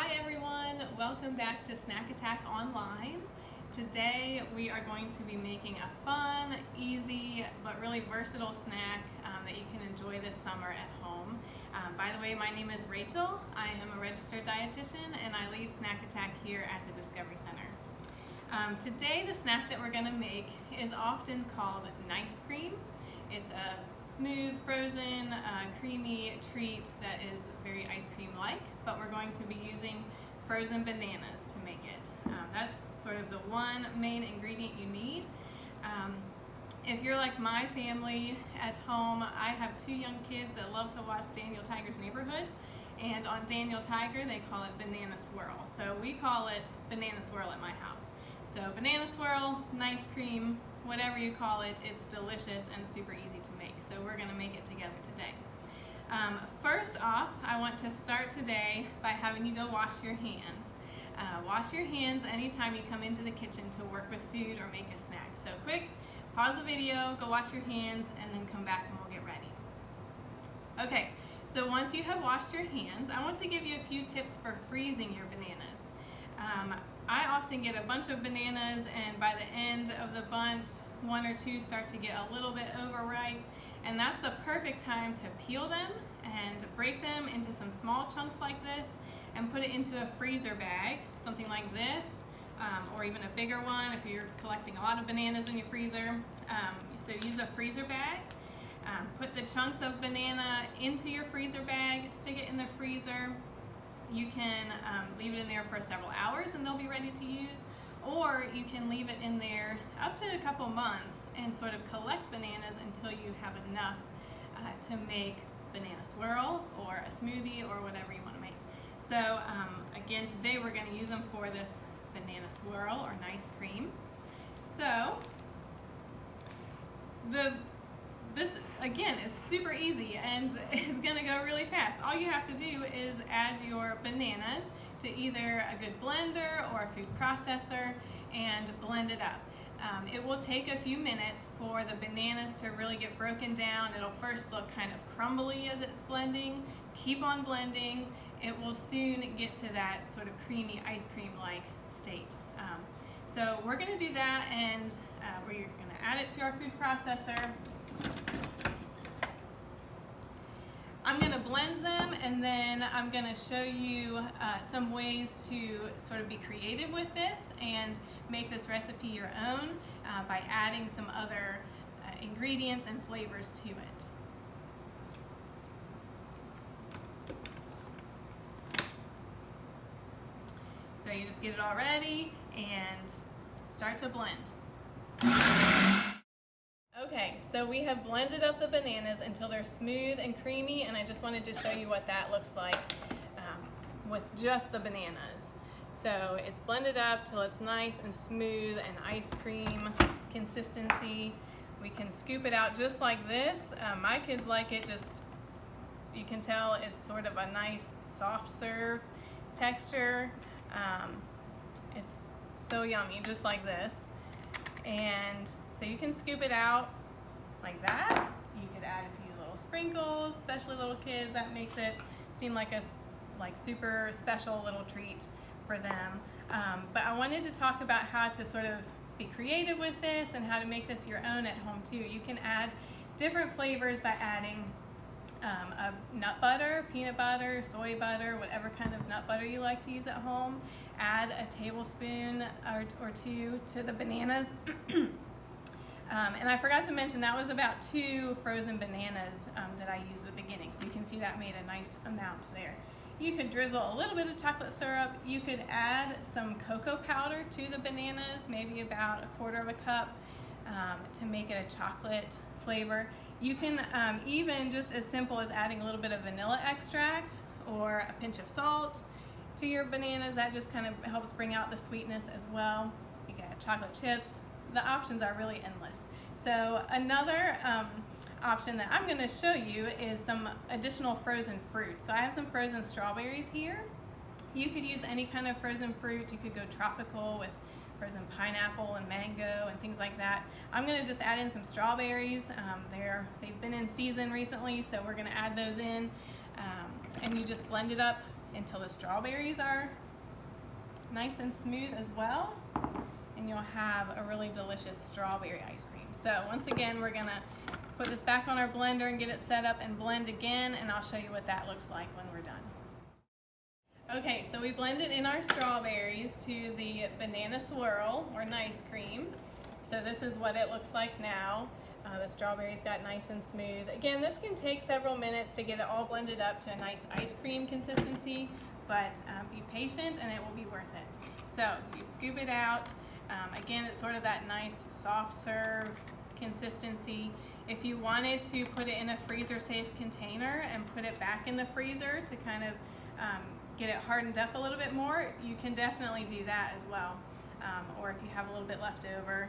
Hi everyone, welcome back to Snack Attack Online. Today we are going to be making a fun, easy, but really versatile snack that you can enjoy this summer at home. By the way, my name is Rachel. I am a registered dietitian and I lead Snack Attack here at the Discovery Center. Today the snack that we're going to make is often called Nice Cream. It's a smooth, frozen, creamy treat that is very ice cream-like, but we're going to be using frozen bananas to make it. That's sort of the one main ingredient you need. If you're like my family at home, I have two young kids that love to watch Daniel Tiger's Neighborhood, and on Daniel Tiger they call it banana swirl. So we call it banana swirl at my house. So banana swirl, nice cream, whatever you call it, it's delicious and super easy to make. So we're gonna make it together today. First off, I want to start today by having you go wash your hands. Wash your hands anytime you come into the kitchen to work with food or make a snack. So quick, pause the video, go wash your hands, and then come back and we'll get ready. Okay, so once you have washed your hands, I want to give you a few tips for freezing your bananas. I often get a bunch of bananas, and by the end of the bunch, one or two start to get a little bit overripe, and that's the perfect time to peel them and break them into some small chunks like this and put it into a freezer bag, something like this, or even a bigger one if you're collecting a lot of bananas in your freezer. So use a freezer bag. Put the chunks of banana into your freezer bag, stick it in the freezer. You can leave it in there for several hours and they'll be ready to use, or you can leave it in there up to a couple months and sort of collect bananas until you have enough to make banana swirl or a smoothie or whatever you want to make. So again, today we're going to use them for this banana swirl or nice cream. So this again is super easy and is going to go really fast. All you have to do is add your bananas to either a good blender or a food processor and blend it up. It will take a few minutes for the bananas to really get broken down. It'll first look kind of crumbly as it's blending. Keep on blending. It will soon get to that sort of creamy ice cream-like state. So we're going to do that, and we're going to add it to our food processor. I'm going to blend them, and then I'm going to show you some ways to sort of be creative with this and make this recipe your own by adding some other ingredients and flavors to it. So you just get it all ready and start to blend. Okay, so we have blended up the bananas until they're smooth and creamy, and I just wanted to show you what that looks like with just the bananas. So it's blended up till it's nice and smooth and ice cream consistency. We can scoop it out just like this. My kids like it just, you can tell it's sort of a nice soft serve texture. It's so yummy, just like this. And so you can scoop it out like that. You could add a few little sprinkles, especially little kids. That makes it seem like a super special little treat for them. But I wanted to talk about how to sort of be creative with this and how to make this your own at home too. You can add different flavors by adding a nut butter, peanut butter, soy butter, whatever kind of nut butter you like to use at home. Add a tablespoon or two to the bananas. And I forgot to mention that was about 2 frozen bananas that I used at the beginning. So you can see that made a nice amount there. You could drizzle a little bit of chocolate syrup. You could add some cocoa powder to the bananas, maybe about 1/4 cup to make it a chocolate flavor. You can even just as simple as adding a little bit of vanilla extract or a pinch of salt to your bananas. That just kind of helps bring out the sweetness as well. You can add chocolate chips. The options are really endless. So another option that I'm going to show you is some additional frozen fruit. So I have some frozen strawberries here. You could use any kind of frozen fruit. You could go tropical with frozen pineapple and mango and things like that. I'm going to just add in some strawberries. They've been in season recently, so we're going to add those in. And you just blend it up until the strawberries are nice and smooth as well, and you'll have a really delicious strawberry ice cream. So once again, we're gonna put this back on our blender and get it set up and blend again, and I'll show you what that looks like when we're done. Okay, so we blended in our strawberries to the banana swirl or nice cream. So this is what it looks like now. The strawberries got nice and smooth. Again, this can take several minutes to get it all blended up to a nice ice cream consistency, but be patient and it will be worth it. So you scoop it out. Again, it's sort of that nice soft serve consistency. If you wanted to put it in a freezer safe container and put it back in the freezer to kind of get it hardened up a little bit more, you can definitely do that as well. Or if you have a little bit left over,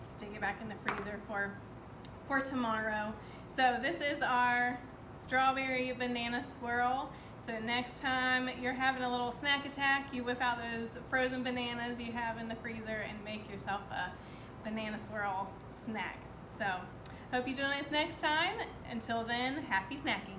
stick it back in the freezer for tomorrow. So this is our strawberry banana swirl. So next time you're having a little snack attack, you whip out those frozen bananas you have in the freezer and make yourself a banana swirl snack. So hope you join us next time. Until then, happy snacking.